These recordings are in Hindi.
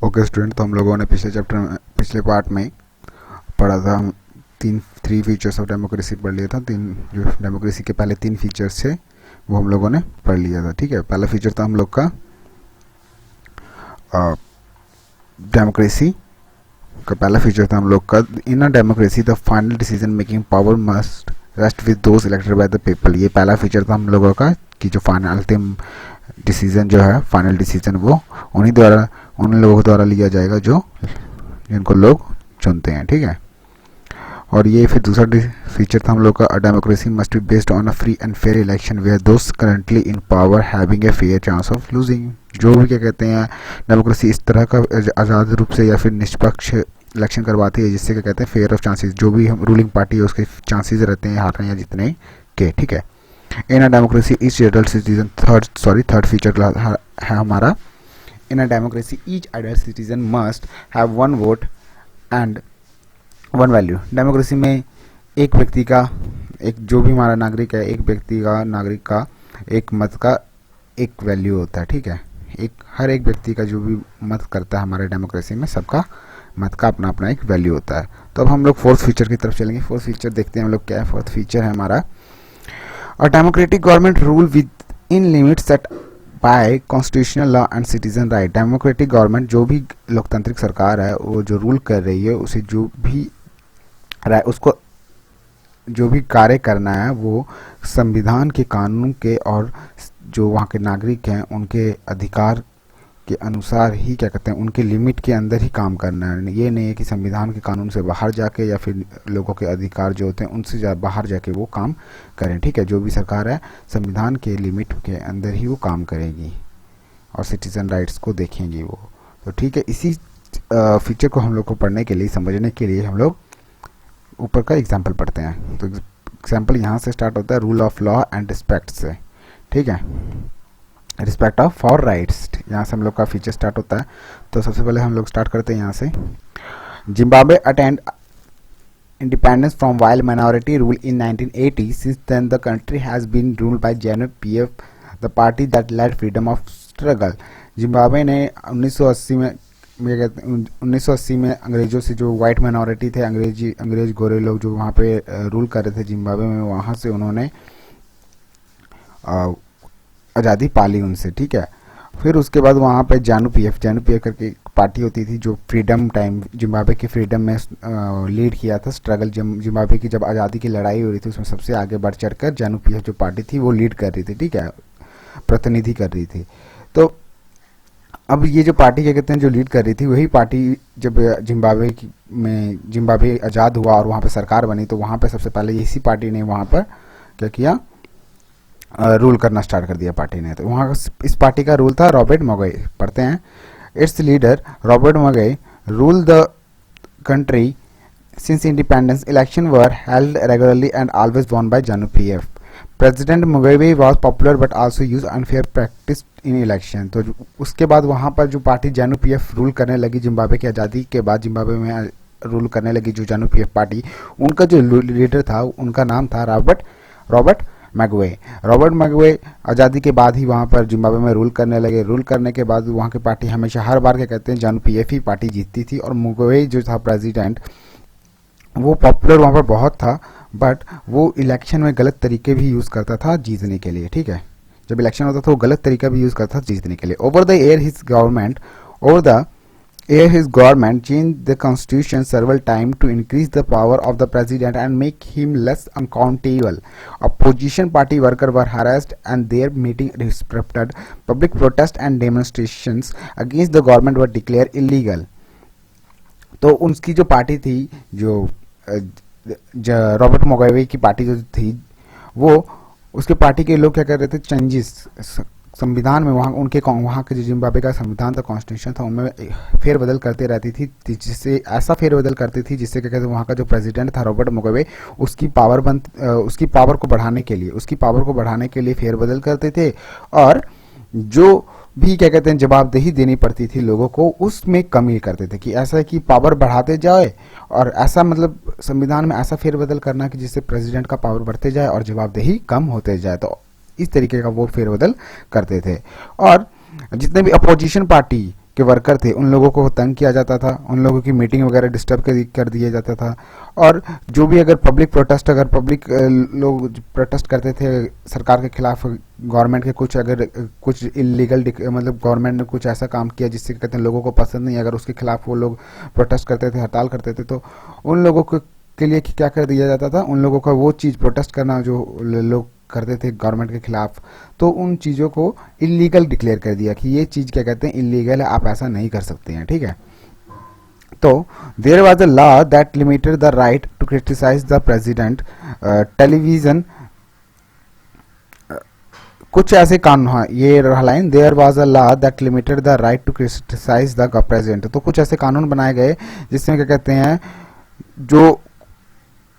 ओके स्टूडेंट, तो हम लोगों ने पिछले पार्ट में पढ़ा था। हम थ्री फीचर्स ऑफ डेमोक्रेसी पढ़ लिया था। जो डेमोक्रेसी के पहले 3 फीचर्स थे वो हम लोगों ने पढ़ लिया था। ठीक है, पहला फीचर था हम लोग का डेमोक्रेसी का पहला फीचर था हम लोग का in a democracy the final decision making power must rest with those elected by the people. ये पहला फीचर था हम लोगों का कि जो फाइनल अंतिम डिसीजन जो है, फाइनल डिसीजन वो उन लोगों द्वारा लिया जाएगा जिनको लोग चुनते हैं। ठीक है, और ये फिर दूसरा फीचर था हम लोग का democracy must be based on a free and fair election where those currently in power having a fair chance of losing. जो भी क्या कहते हैं, डेमोक्रेसी इस तरह का आज़ाद रूप से या फिर निष्पक्ष इलेक्शन करवाती है जिससे क्या कहते हैं फेयर ऑफ चांसेस, जो भी हम रूलिंग पार्टी है उसके चांसेस रहते हैं हारने या जीतने के। ठीक है, in a democracy each adult citizen third feature है हमारा। In a democracy each adult citizen must have one vote and one value. Democracy में एक व्यक्ति का, एक जो भी हमारा नागरिक है, एक व्यक्ति का, नागरिक का एक मत का एक वैल्यू होता है। ठीक है, हर एक व्यक्ति का जो भी मत करता है हमारे डेमोक्रेसी में, सबका मत का अपना अपना एक वैल्यू होता है। तो अब हम लोग फोर्थ फीचर की तरफ चलेंगे। फोर्थ फीचर देखते हैं हम लोग क्या है। फोर्थ फीचर है हमारा a democratic government rule within limits set by constitutional law and citizen right. Democratic government, जो भी लोकतांत्रिक सरकार है, वो जो रूल कर रही है उसे उसको जो भी कार्य करना है वो संविधान के कानून के और जो वहाँ के नागरिक हैं उनके अधिकार के अनुसार ही क्या कहते हैं, उनके लिमिट के अंदर ही काम करना है। ये नहीं है कि संविधान के कानून से बाहर जाके या फिर लोगों के अधिकार जो होते हैं उनसे बाहर जाके वो काम करें। ठीक है, जो भी सरकार है संविधान के लिमिट के अंदर ही वो काम करेगी और सिटीजन राइट्स को देखेंगी वो। तो ठीक है, इसी फीचर को हम लोग को पढ़ने के लिए, समझने के लिए हम लोग ऊपर का एग्जाम्पल पढ़ते हैं। तो एग्जाम्पल यहाँ से स्टार्ट होता है rule of law and respect से। ठीक है, रिस्पेक्ट ऑफ फॉर राइट्स, यहाँ से हम लोग का फीचर स्टार्ट होता है। तो सबसे पहले हम लोग स्टार्ट करते हैं यहाँ से। Zimbabwe attend independence from while minority rule in 1980. Since then the country has been ruled by ZANU-PF, the party that led freedom of struggle. Zimbabwe ने 1980 में अंग्रेजों से, जो वाइट माइनॉरिटी थे, अंग्रेज गोरे लोग जो वहाँ पे रूल कर रहे थे जिम्बाब्वे में, वहाँ से उन्होंने आज़ादी पाली उनसे। ठीक है, फिर उसके बाद वहाँ पे जानू पीएफ करके पार्टी होती थी जो फ्रीडम टाइम जिम्बाब्वे की फ्रीडम में लीड किया था स्ट्रगल। जिम्बाब्वे की जब आज़ादी की लड़ाई हो रही थी उसमें सबसे आगे बढ़ चढ़कर जानू पीएफ जो पार्टी थी वो लीड कर रही थी। ठीक है, प्रतिनिधि कर रही थी। तो अब ये जो पार्टी क्या कहते हैं जो लीड कर रही थी, वही पार्टी जब जिम्बाब्वे आज़ाद हुआ और वहाँ पे सरकार बनी, तो वहाँ पे सबसे पहले इसी पार्टी ने वहाँ पर क्या किया, रूल करना स्टार्ट कर दिया पार्टी ने। तो वहाँ इस पार्टी का रूल था रॉबर्ट मुगाबे। पढ़ते हैं। It's leader Robert Mugabe rule the country since independence. Election were held regularly and always won by ZANU-PF। President Mugabe was popular but also use unfair practice in election. तो उसके बाद वहाँ पर जो पार्टी ZANU-PF रूल करने लगी, जिम्बाब्वे की आज़ादी के बाद जिम्बाब्वे में रूल करने लगी जो ZANU-PF पार्टी, उनका जो लीडर था उनका नाम था रॉबर्ट मुगाबे आज़ादी के बाद ही वहाँ पर जिम्बाब्वे में रूल करने लगे। रूल करने के बाद वहाँ की पार्टी हमेशा हर बार क्या कहते हैं ZANU-PF ही पार्टी जीतती थी। और मुगाबे जो था प्रेसिडेंट, वो पॉपुलर वहाँ पर बहुत था, बट वो इलेक्शन में गलत तरीके भी यूज़ करता था जीतने के लिए। ठीक है, जब इलेक्शन होता था वो गलत तरीका भी यूज़ करता था जीतने के लिए। Over the air his government changed the constitution several times to increase the power of the president and make him less accountable. Opposition party workers were harassed and their meeting disrupted. Public protests and demonstrations against the government were declared illegal. तो उनकी जो पार्टी थी, जो रॉबर्ट मुगाबे की पार्टी जो थी, वो उसके पार्टी के लोग क्या कर रहे थे, चेंजेस संविधान में, वहाँ के जो जिम्बाब्वे का संविधान था, कॉन्स्टिट्यूशन था, उनमें फेरबदल करते रहती थी, जिससे ऐसा फेरबदल करती थी जिससे क्या कहते हैं वहाँ का जो प्रेसिडेंट था रॉबर्ट मुगाबे, उसकी पावर को बढ़ाने के लिए फेरबदल करते थे। और जो भी क्या कहते हैं जवाबदेही देनी पड़ती थी लोगों को, उसमें कमी करते थे कि ऐसा है कि पावर बढ़ाते जाए, और ऐसा मतलब संविधान में ऐसा फेरबदल करना कि जिससे प्रेसिडेंट का पावर बढ़ते जाए और जवाबदेही कम होते जाए। तो इस तरीके का वो फेरबदल करते थे। और जितने भी अपोजिशन पार्टी के वर्कर थे उन लोगों को तंग किया जाता था, उन लोगों की मीटिंग वगैरह डिस्टर्ब कर दिया जाता था। और जो भी अगर पब्लिक लोग प्रोटेस्ट करते थे सरकार के खिलाफ, गवर्नमेंट के कुछ इलीगल मतलब गवर्नमेंट ने कुछ ऐसा काम किया जिससे कहते हैं लोगों को पसंद नहीं, अगर उसके खिलाफ वो लोग प्रोटेस्ट करते थे, हड़ताल करते थे, तो उन लोगों को के लिए क्या कर दिया जाता था, उन लोगों का वो चीज़ प्रोटेस्ट करना जो लोग करते थे गवर्नमेंट के खिलाफ, तो उन चीज़ों को इलीगल डिक्लेयर कर दिया कि ये चीज़ क्या कहते हैं इलीगल है, आप ऐसा नहीं कर सकते हैं, ठीक है। तो there was a law that limited the right to criticise the president. Television कुछ ऐसे कानून, हाँ ये रहा line, there was a law that limited the right to criticise the president. तो कुछ ऐसे कानून बनाए गए जिसमें क्या कहते हैं जो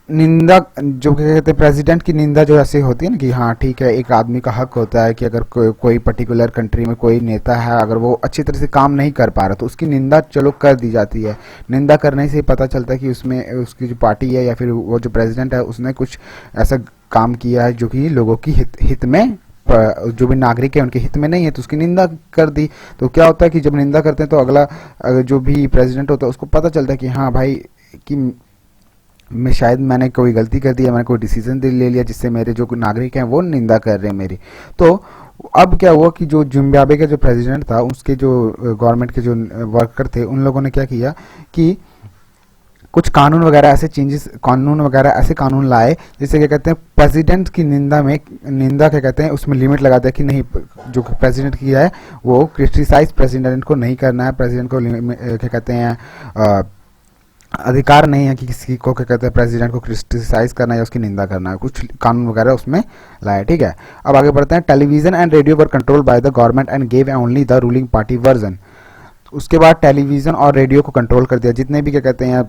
निंदा, जो क्या कहते हैं प्रेसिडेंट की निंदा जो ऐसे होती है ना कि हाँ ठीक है, एक आदमी का हक होता है कि अगर कोई पर्टिकुलर कंट्री में कोई नेता है अगर वो अच्छी तरह से काम नहीं कर पा रहा तो उसकी निंदा चलो कर दी जाती है। निंदा करने से पता चलता है कि उसमें उसकी जो पार्टी है या फिर वो जो प्रेसिडेंट है उसने कुछ ऐसा काम किया है जो कि लोगों की हित में, जो भी नागरिक है उनके हित में नहीं है, तो उसकी निंदा कर दी। तो क्या होता है कि जब निंदा करते हैं तो अगला जो भी प्रेसिडेंट होता है उसको पता चलता है कि हाँ भाई कि मैंने कोई गलती कर दी है, मैंने कोई डिसीजन ले लिया जिससे मेरे जो नागरिक हैं वो निंदा कर रहे हैं मेरी। तो अब क्या हुआ कि जो जिम्बाब्वे का जो प्रेसिडेंट था उसके जो गवर्नमेंट के जो वर्कर थे उन लोगों ने क्या किया कि कुछ कानून वगैरह ऐसे कानून लाए जिससे क्या कहते हैं प्रेसिडेंट की निंदा क्या कहते हैं उसमें लिमिट लगाते हैं कि नहीं, जो प्रेसिडेंट किया है वो क्रिटिसाइज प्रेसिडेंट को नहीं करना है, प्रेसिडेंट को क्या कहते हैं अधिकार नहीं है कि किसी को क्या कहते हैं प्रेसिडेंट को क्रिटिसाइज करना या उसकी निंदा करना है, कुछ कानून वगैरह उसमें लाए, ठीक है। अब आगे बढ़ते हैं। Television and radio were control by the government and gave only the ruling party version. उसके बाद टेलीविजन और रेडियो को कंट्रोल कर दिया, जितने भी क्या कहते हैं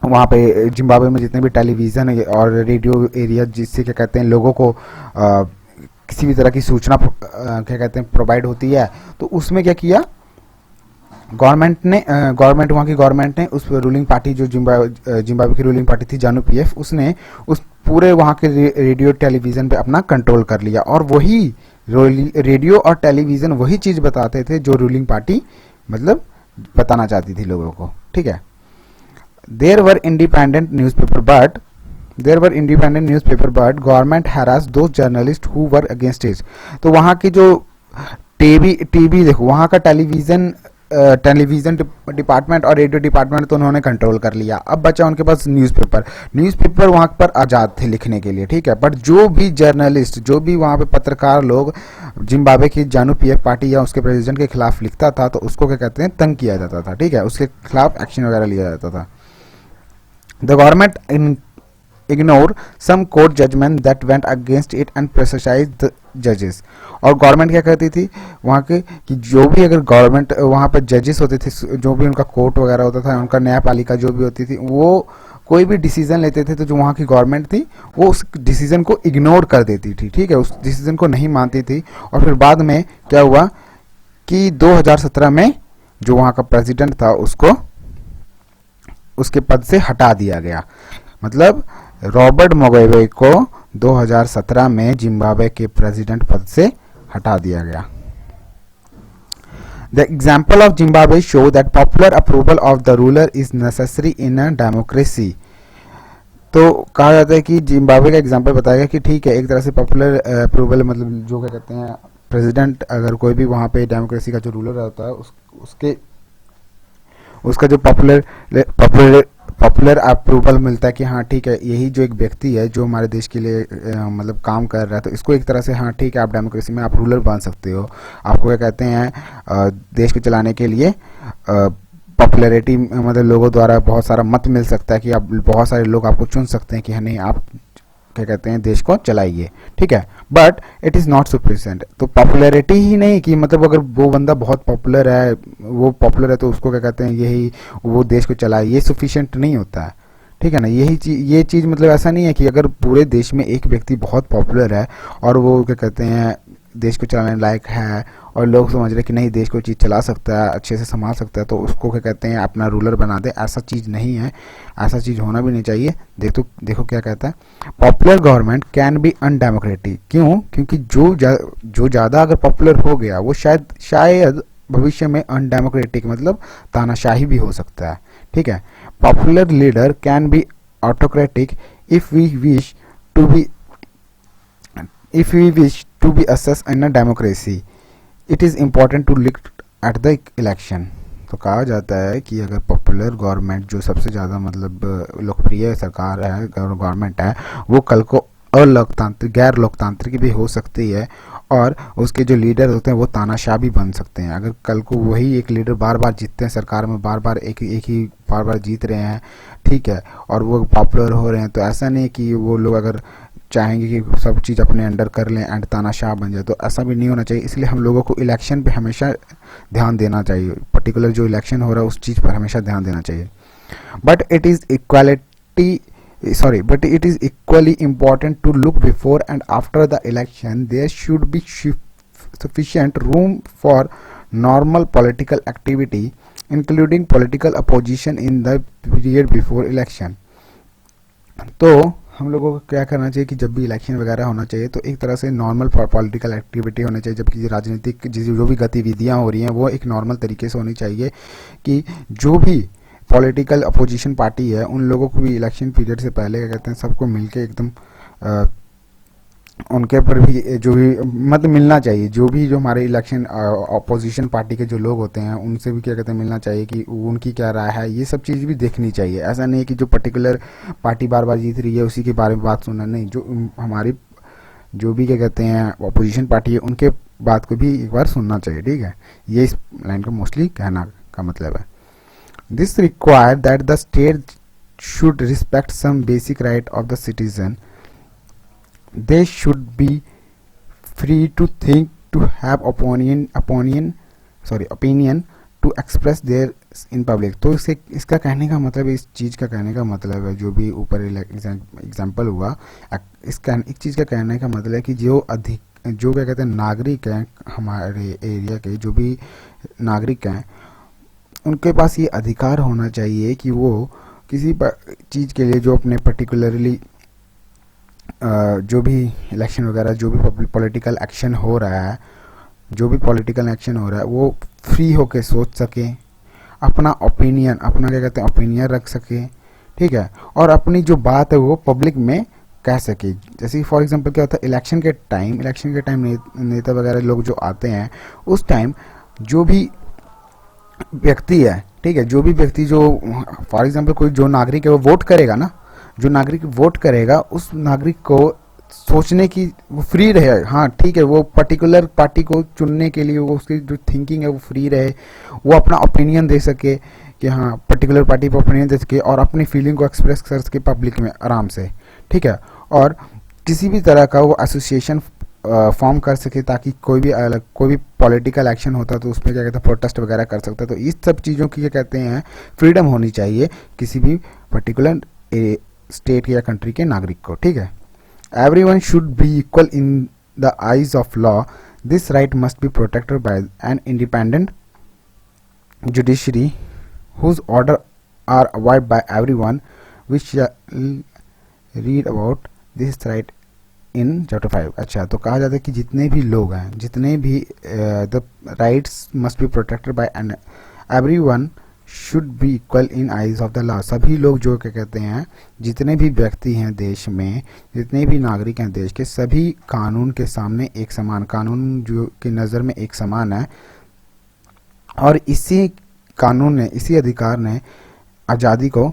वहाँ पे जिम्बाब्वे में जितने भी टेलीविज़न और रेडियो एरिया जिससे क्या कहते हैं लोगों को किसी भी तरह की सूचना क्या कहते हैं प्रोवाइड होती है, तो उसमें क्या किया वहाँ की गवर्नमेंट ने उस रूलिंग पार्टी जो जिम्बाब्वे की रूलिंग पार्टी थी जानु पीएफ, उसने उस पूरे वहाँ के रेडियो टेलीविज़न पे अपना कंट्रोल कर लिया। और वही रेडियो और टेलीविज़न वही चीज़ बताते थे जो रूलिंग पार्टी मतलब बताना चाहती थी लोगों को, ठीक है। There were independent newspaper but government harassed those journalists who were against it। तो वहाँ की जो टीवी देखो, वहाँ का टेलीविज़न डिपार्टमेंट और रेडियो डिपार्टमेंट तो उन्होंने कंट्रोल कर लिया। अब बचा उनके पास न्यूज़पेपर वहाँ पर आज़ाद थे लिखने के लिए, ठीक है। बट जो भी जर्नलिस्ट, जो भी वहाँ पे पत्रकार लोग जिम्बाब्वे की जानु पीएफ पार्टी या उसके प्रेसिडेंट के खिलाफ लिखता था तो उसको क्या कहते हैं तंग किया जाता था, ठीक है, उसके खिलाफ एक्शन वगैरह लिया जाता था। The government ignored some court judgment that went against it and pressurized the judges। और गवर्नमेंट क्या करती थी वहाँ के कि जो भी अगर गवर्नमेंट वहाँ पर जजेस होते थे, जो भी उनका कोर्ट वगैरह होता था, उनका न्यायपालिका जो भी होती थी, वो कोई भी डिसीजन लेते थे तो जो वहाँ की गवर्नमेंट थी वो उस डिसीजन को इग्नोर कर देती थी, ठीक है, उस डिसीजन को नहीं मानती थी। और फिर बाद में क्या हुआ कि 2017 में जो वहाँ का प्रेसिडेंट था उसको उसके पद से हटा दिया गया। मतलब रॉबर्ट मुगाबे को 2017 में जिम्बाब्वे के प्रेसिडेंट पद से हटा दिया गया। The example of Zimbabwe show that popular approval of the ruler is necessary in a democracy. तो कहा जाता है कि जिम्बाब्वे का एग्जाम्पल बताया कि ठीक है, एक तरह से पॉपुलर अप्रूवल मतलब जो क्या कहते हैं प्रेसिडेंट, अगर कोई भी वहाँ पे डेमोक्रेसी का जो रूलर रहता है उसका जो पॉपुलर अप्रूवल मिलता है कि हाँ ठीक है, यही जो एक व्यक्ति है जो हमारे देश के लिए मतलब काम कर रहा है, तो इसको एक तरह से हाँ ठीक है आप डेमोक्रेसी में आप रूलर बन सकते हो। आपको क्या कहते हैं देश को चलाने के लिए पॉपुलैरिटी मतलब लोगों द्वारा बहुत सारा मत मिल सकता है कि आप बहुत सारे लोग आपको चुन सकते हैं कि हाँ नहीं आप क्या कहते हैं देश को चलाइए, ठीक है। But it is not sufficient. तो पॉपुलैरिटी ही नहीं कि मतलब अगर वो बंदा बहुत पॉपुलर है तो उसको क्या कहते हैं यही वो देश को चलाए, ये सफिशिएंट नहीं होता है, ठीक है ना। ये चीज़ मतलब ऐसा नहीं है कि अगर पूरे देश में एक व्यक्ति बहुत पॉपुलर है और वो क्या कहते हैं देश को चलाने लायक है और लोग समझ रहे कि नहीं देश को चीज़ चला सकता है, अच्छे से संभाल सकता है, तो उसको क्या कहते हैं अपना रूलर बना दे। ऐसा चीज़ नहीं है, ऐसा चीज़ होना भी नहीं चाहिए। देखो क्या कहता है, popular government can be undemocratic. क्यों? क्योंकि जो ज़्यादा अगर पॉपुलर हो गया वो शायद भविष्य में अनडेमोक्रेटिक मतलब तानाशाही भी हो सकता है, ठीक है। Popular leader can be autocratic if we wish to be assessed in a democracy. It is important to look at the election. तो कहा जाता है कि अगर पॉपुलर गवर्नमेंट जो सबसे ज़्यादा मतलब लोकप्रिय सरकार है, गवर्नमेंट है, वो कल को अलोकतांत्रिक गैर लोकतांत्रिक भी हो सकती है और उसके जो लीडर होते हैं वो तानाशाह भी बन सकते हैं। अगर कल को वही एक लीडर बार बार जीतते हैं सरकार में, बार बार एक ही बार बार जीत रहे हैं, ठीक है, और वो पॉपुलर हो रहे हैं, तो ऐसा नहीं कि वो लोग अगर चाहेंगे कि सब चीज़ अपने अंडर कर लें एंड तानाशाह बन जाए, तो ऐसा भी नहीं होना चाहिए। इसलिए हम लोगों को इलेक्शन पे हमेशा ध्यान देना चाहिए, पर्टिकुलर जो इलेक्शन हो रहा है उस चीज़ पर हमेशा ध्यान देना चाहिए। But it is equally important to look before and after the election. There should be sufficient room for normal political activity, including political opposition in the period before election. तो हम लोगों को क्या करना चाहिए कि जब भी इलेक्शन वगैरह होना चाहिए तो एक तरह से नॉर्मल पॉलिटिकल एक्टिविटी होनी चाहिए, जबकि राजनीतिक जो भी गतिविधियां हो रही हैं वो एक नॉर्मल तरीके से होनी चाहिए, कि जो भी पॉलिटिकल अपोजिशन पार्टी है उन लोगों को भी इलेक्शन पीरियड से पहले क्या कहते हैं सबको मिलके एकदम उनके ऊपर भी जो भी मतलब मिलना चाहिए, जो भी जो हमारे इलेक्शन अपोजिशन पार्टी के जो लोग होते हैं उनसे भी क्या कहते हैं मिलना चाहिए कि उनकी क्या राय है, ये सब चीज़ भी देखनी चाहिए। ऐसा नहीं है कि जो पर्टिकुलर पार्टी बार बार जीत रही है उसी के बारे में बात सुनना, नहीं, जो हमारी जो भी क्या कहते हैं अपोजिशन पार्टी है उनके बात को भी एक बार सुनना चाहिए, ठीक है। ये इस लाइन का मोस्टली कहना का मतलब है। This require that the state should respect some basic right of the citizen. They should be free to think, to have opinion to express their in public. तो इसका कहने का मतलब, इस चीज़ का कहने का मतलब है, जो भी ऊपर एग्जाम्पल हुआ, एक चीज़ का कहने का मतलब है कि जो क्या कहते हैं नागरिक हैं, हमारे एरिया के जो भी नागरिक हैं, उनके पास ये अधिकार होना चाहिए कि वो किसी चीज़ के लिए जो अपने पर्टिकुलरली जो भी इलेक्शन वगैरह जो भी पॉलिटिकल एक्शन हो रहा है, वो फ्री होके सोच सके, अपना क्या कहते हैं ओपिनियन रख सके, ठीक है, और अपनी जो बात है वो पब्लिक में कह सके। जैसे फॉर एग्जांपल क्या होता है इलेक्शन के टाइम नेता वगैरह लोग जो आते हैं, उस टाइम जो भी व्यक्ति है, ठीक है, जो भी व्यक्ति जो फॉर एग्जांपल कोई जो नागरिक है वो वोट करेगा ना, जो नागरिक वोट करेगा उस नागरिक को सोचने की वो फ्री रहे, हाँ ठीक है, वो पर्टिकुलर पार्टी को चुनने के लिए वो उसकी जो थिंकिंग है वो फ्री रहे, वो अपना ओपिनियन दे सके कि हाँ पर्टिकुलर पार्टी पर ओपिनियन दे सके और अपनी फीलिंग को एक्सप्रेस कर सके पब्लिक में आराम से, ठीक है, और किसी भी तरह का वो एसोसिएशन फॉर्म कर सके ताकि कोई भी पॉलिटिकल एक्शन होता तो उसमें क्या कहते हैं प्रोटेस्ट वगैरह कर सकता है। तो इस सब चीज़ों की क्या कहते हैं फ्रीडम होनी चाहिए किसी भी पर्टिकुलर स्टेट या कंट्री के नागरिक को, ठीक है। Everyone should be equal in the eyes of law. This right must be protected by an independent judiciary whose order are obeyed by everyone. We shall read about this right in chapter 5. अच्छा, तो कहा जाता है कि जितने भी लोग हैं, जितने भी the rights must be protected by and everyone should be equal in eyes of the law. सभी लोग जो क्या कहते हैं, जितने भी व्यक्ति हैं देश में, जितने भी नागरिक हैं देश के, सभी कानून के सामने एक समान, कानून जो की नज़र में एक समान है, और इसी कानून ने, इसी अधिकार ने आज़ादी को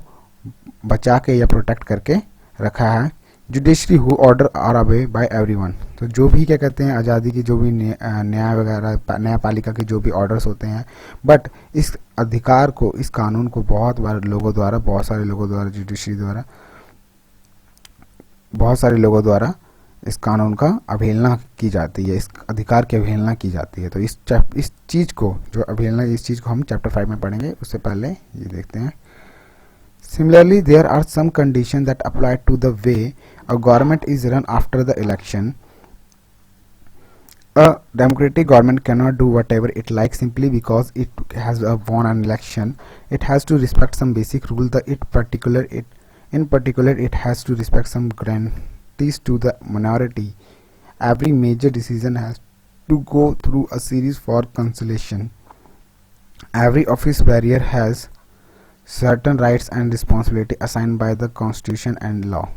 बचा के या प्रोटेक्ट करके रखा है। जुडिशरी हु ऑर्डर आर अवे बाय एवरीवन. तो जो भी क्या कहते हैं आज़ादी की जो भी न्याय वगैरह न्यायपालिका के जो भी ऑर्डर्स होते हैं, बट इस अधिकार को, इस कानून को बहुत सारे लोगों द्वारा जुडिशरी द्वारा, बहुत सारे लोगों द्वारा इस कानून का अवहेलना की जाती है, इस अधिकार की अवहेलना की जाती है। तो इस चीज़ को जो अवहेलना, इस चीज़ को हम चैप्टर 5 में पढ़ेंगे, उससे पहले ये देखते हैं। Similarly there are some condition that apply to the way a government is run after the election. A democratic government cannot do whatever it likes simply because it has won an election. It has to respect some basic rule. In particular, it has to respect some guarantees to the minority. Every major decision has to go through a series for consultation. Every office bearer has certain rights and responsibility assigned by the constitution and law.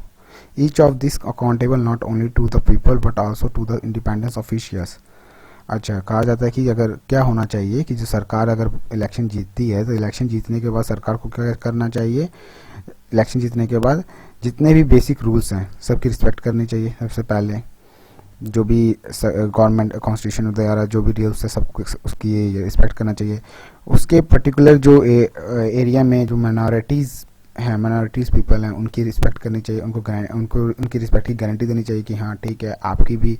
Each of these accountable not only to the people but also to the independent officials. अच्छा, कहा जाता है कि अगर क्या होना चाहिए कि जो सरकार अगर इलेक्शन जीतती है तो इलेक्शन जीतने के बाद सरकार को क्या करना चाहिए, इलेक्शन जीतने के बाद जितने भी बेसिक रूल्स हैं सबकी रिस्पेक्ट करनी चाहिए। सबसे पहले जो भी गवर्नमेंट कॉन्स्टिट्यूशन वगैरह जो भी रूल्स है सबको उसकी रिस्पेक्ट करना चाहिए। उसके पर्टिकुलर जो एरिया में जो माइनॉरिटीज़ हैं, माइनॉरिटीज़ पीपल हैं, उनकी रिस्पेक्ट करनी चाहिए, उनको उनकी रिस्पेक्ट की गारंटी देनी चाहिए कि हाँ ठीक है आपकी भी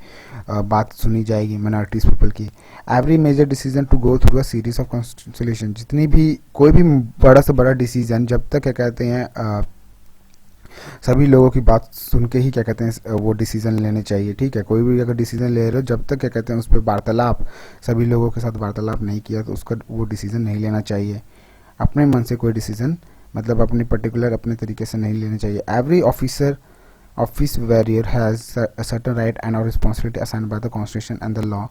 बात सुनी जाएगी माइनॉरिटीज़ पीपल की। Every major decision to go through a series of constitution, जितनी भी कोई भी बड़ा से बड़ा डिसीजन जब तक क्या कहते हैं सभी लोगों की बात सुन के ही क्या कहते हैं वो डिसीजन लेने चाहिए। ठीक है, कोई भी अगर डिसीजन ले रहे हो जब तक क्या कहते हैं उस पर वार्तालाप सभी लोगों के साथ वार्तालाप नहीं किया तो उसका वो डिसीजन नहीं लेना चाहिए। अपने मन से कोई डिसीजन मतलब अपनी पर्टिकुलर अपने तरीके से नहीं लेना चाहिए। Every office bearer has certain right and और responsibility assigned by the constitution and the law.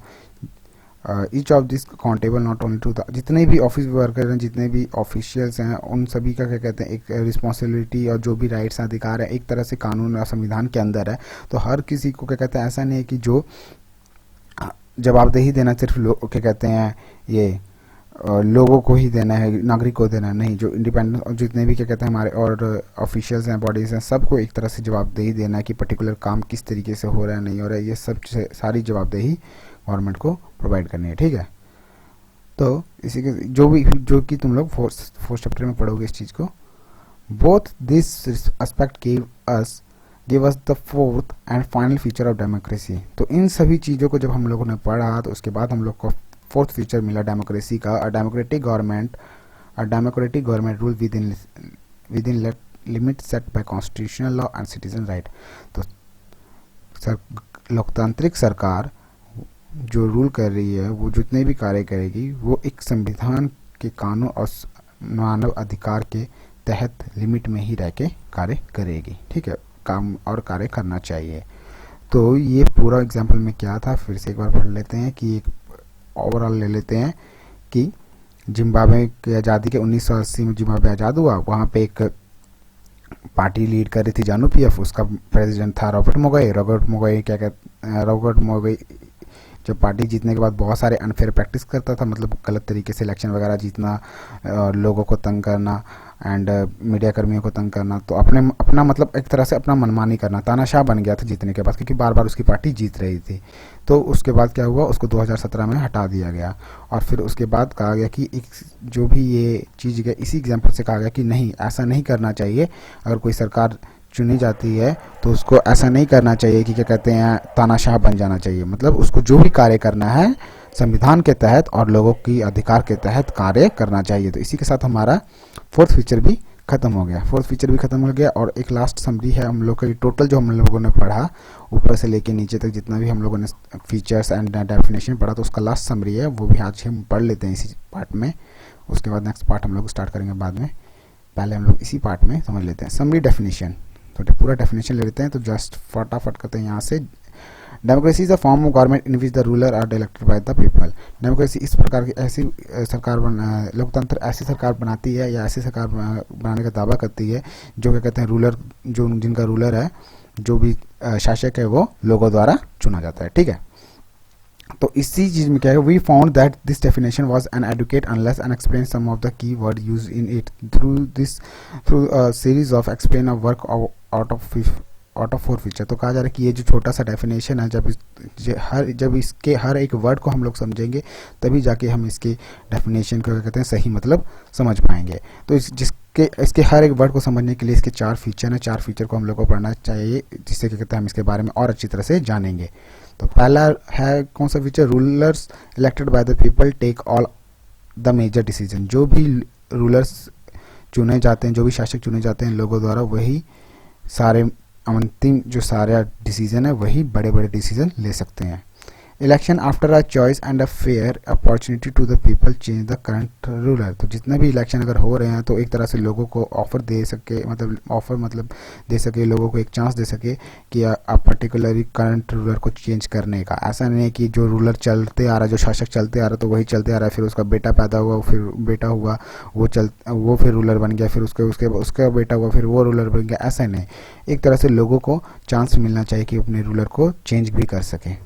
Each of this accountable not only to the, जितने भी ऑफिस वर्कर हैं, जितने भी ऑफिशियल्स हैं, उन सभी का क्या कहते हैं एक रिस्पॉन्सिबिलिटी और जो भी राइट्स अधिकार है एक तरह से कानून और संविधान के अंदर है। तो हर किसी को क्या कहते हैं ऐसा नहीं है कि जो जवाबदेही देना सिर्फ लोग क्या कहते हैं ये लोगों को ही देना है, नागरिक को देना नहीं, जो इंडिपेंडेंट और जितने भी क्या कहते हैं हमारे और ऑफिशियल्स हैं, बॉडीज़ हैं, सबको एक तरह से जवाबदेही देना है कि पर्टिकुलर काम किस तरीके से हो रहा है नहीं हो रहा है, ये सब सारी जवाबदेही गवर्नमेंट को प्रोवाइड करनी है। ठीक है, तो इसी के जो कि तुम लोग फोर्थ चैप्टर में पढ़ोगे इस चीज़ को। Both this aspect give us the fourth and final feature of democracy. तो इन सभी चीज़ों को जब हम लोगों ने पढ़ा तो उसके बाद हम लोग को फोर्थ फीचर मिला डेमोक्रेसी का, a democratic government rule within limit set by constitutional law and citizen right. तो लोकतांत्रिक सरकार जो रूल कर रही है वो जितने भी कार्य करेगी वो एक संविधान के कानून और मानव अधिकार के तहत लिमिट में ही रह के कार्य करेगी। ठीक है, काम और कार्य करना चाहिए। तो ये पूरा एग्जाम्पल में क्या था फिर से एक बार पढ़ लेते हैं कि एक ओवरऑल ले लेते हैं कि जिम्बाब्वे की आज़ादी के 1980 में जिम्बाब्वे आज़ाद हुआ। वहाँ पे एक पार्टी लीड कर रही थी जानू पीएफ, उसका प्रेसिडेंट था रॉबर्ट मोगाई। जब पार्टी जीतने के बाद बहुत सारे अनफेयर प्रैक्टिस करता था, मतलब गलत तरीके से इलेक्शन वगैरह जीतना, लोगों को तंग करना एंड मीडिया कर्मियों को तंग करना, तो अपना मतलब एक तरह से अपना मनमानी करना, तानाशाह बन गया था जीतने के बाद, क्योंकि बार बार उसकी पार्टी जीत रही थी। तो उसके बाद क्या हुआ, उसको 2017 में हटा दिया गया और फिर उसके बाद कहा गया कि एक जो भी ये चीज़ है इसी एग्जाम्पल से कहा गया कि नहीं, ऐसा नहीं करना चाहिए। अगर कोई सरकार चुनी जाती है तो उसको ऐसा नहीं करना चाहिए कि क्या कहते हैं तानाशाह बन जाना चाहिए, मतलब उसको जो भी कार्य करना है संविधान के तहत और लोगों की अधिकार के तहत कार्य करना चाहिए। तो इसी के साथ हमारा फोर्थ फीचर भी खत्म हो गया और एक लास्ट समरी है हम लोग का। टोटल जो हम लोगों ने पढ़ा ऊपर से लेके नीचे तक जितना भी हम लोगों ने फीचर्स एंड डेफिनेशन पढ़ा, तो उसका लास्ट समरी है, वो भी आज हम पढ़ लेते हैं इसी पार्ट में। उसके बाद नेक्स्ट पार्ट हम लोग स्टार्ट करेंगे बाद में, पहले हम लोग इसी पार्ट में समझ लेते हैं समरी डेफिनेशन। तो पूरा डेफिनेशन ले लेते हैं, तो जस्ट फटाफट करते हैं यहाँ से। Democracy is a form of government in which the ruler are elected by the people. Democracy इस प्रकार की ऐसी सरकार लोकतंत्र ऐसी सरकार बनाती है या ऐसी सरकार बनाने का दावा करती है जो क्या कहते हैं रूलर, जो जिनका रूलर है, जो भी शासक है वो लोगों द्वारा चुना जाता है। ठीक है, तो इसी चीज में क्या है, we found that this definition was inadequate unless and explain some of the key word used in it through a series of explain a work out of four feature. तो कहा जा रहा है कि ये जो छोटा सा डेफिनेशन है, जब इसके हर एक वर्ड को हम लोग समझेंगे तभी जाके हम इसके डेफिनेशन को क्या कहते हैं सही मतलब समझ पाएंगे। तो इसके हर एक वर्ड को समझने के लिए इसके 4 फीचर हैं, 4 फीचर को हम लोग को पढ़ना चाहिए, जिससे क्या कहते हैं हम इसके बारे में और अच्छी तरह से जानेंगे। तो पहला है कौन सा feature, rulers elected by the people take all the major decision. जो भी रूलर्स चुने जाते हैं, जो भी शासक चुने जाते हैं लोगों द्वारा, वही सारे अंतिम जो सारा डिसीजन है वही बड़े बड़े डिसीजन ले सकते हैं। Election after a choice and a fair opportunity to the people change the current ruler. तो जितने भी इलेक्शन अगर हो रहे हैं तो एक तरह से लोगों को ऑफर दे सके, मतलब ऑफर मतलब दे सके, लोगों को एक चांस दे सके कि आप पर्टिकुलरली करंट रूलर को चेंज करने का। ऐसा नहीं है कि जो रूलर चलते आ रहा है, जो शासक चलते आ रहा है तो वही चलते आ रहा है, फिर उसका बेटा पैदा हुआ, फिर बेटा हुआ, वो फिर रूलर बन गया, फिर उसका बेटा हुआ, फिर वो रूलर बन गया। ऐसा नहीं, एक तरह से लोगों को चांस मिलना चाहिए कि अपने रूलर को चेंज भी कर सके।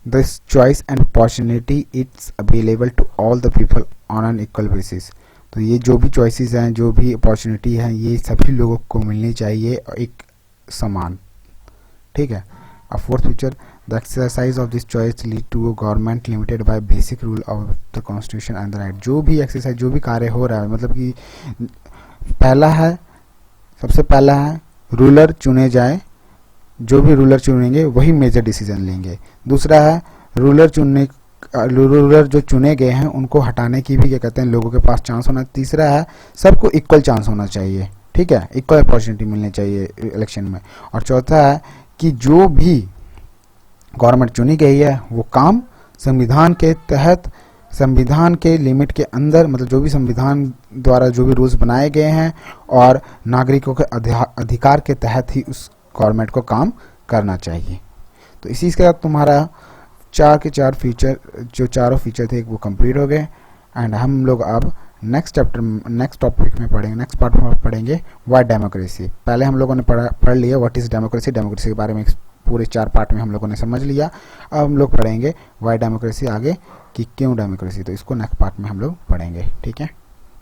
This choice and opportunity it's available to all the people on an equal basis। तो ये जो भी चॉइसेस हैं, जो भी अपॉर्चुनिटी है, ये सभी लोगों को मिलनी चाहिए एक समान, ठीक है। A fourth feature, the exercise of this choice lead to a government limited by basic rule of the constitution and the right। जो भी एक्सरसाइज, जो भी कार्य हो रहा है, मतलब कि पहला है, सबसे पहला है रूलर चुने जाए, जो भी रूलर चुनेंगे वही मेजर डिसीजन लेंगे। दूसरा है रूलर जो चुने गए हैं उनको हटाने की भी क्या कहते हैं, लोगों के पास चांस होना। तीसरा है सबको इक्वल चांस होना चाहिए, ठीक है, इक्वल अपॉर्चुनिटी मिलनी चाहिए इलेक्शन में। और चौथा है कि जो भी गवर्नमेंट चुनी गई है वो काम संविधान के तहत, संविधान के लिमिट के अंदर, मतलब जो भी संविधान द्वारा जो भी रूल्स बनाए गए हैं और नागरिकों के अधिकार के तहत ही उस गवर्नमेंट को काम करना चाहिए। तो इसी के साथ तुम्हारा 4 के 4 फीचर, जो चारों फीचर थे वो कंप्लीट हो गए। एंड हम लोग अब नेक्स्ट टॉपिक में पढ़ेंगे, नेक्स्ट पार्ट में पढ़ेंगे व्हाट डेमोक्रेसी। पहले हम लोगों ने पढ़ लिया व्हाट इज डेमोक्रेसी, डेमोक्रेसी के बारे में पूरे 4 पार्ट में हम लोगों ने समझ लिया। अब हम लोग पढ़ेंगे व्हाई डेमोक्रेसी आगे, कि क्यों डेमोक्रेसी। तो इसको नेक्स्ट पार्ट में हम लोग पढ़ेंगे, ठीक है।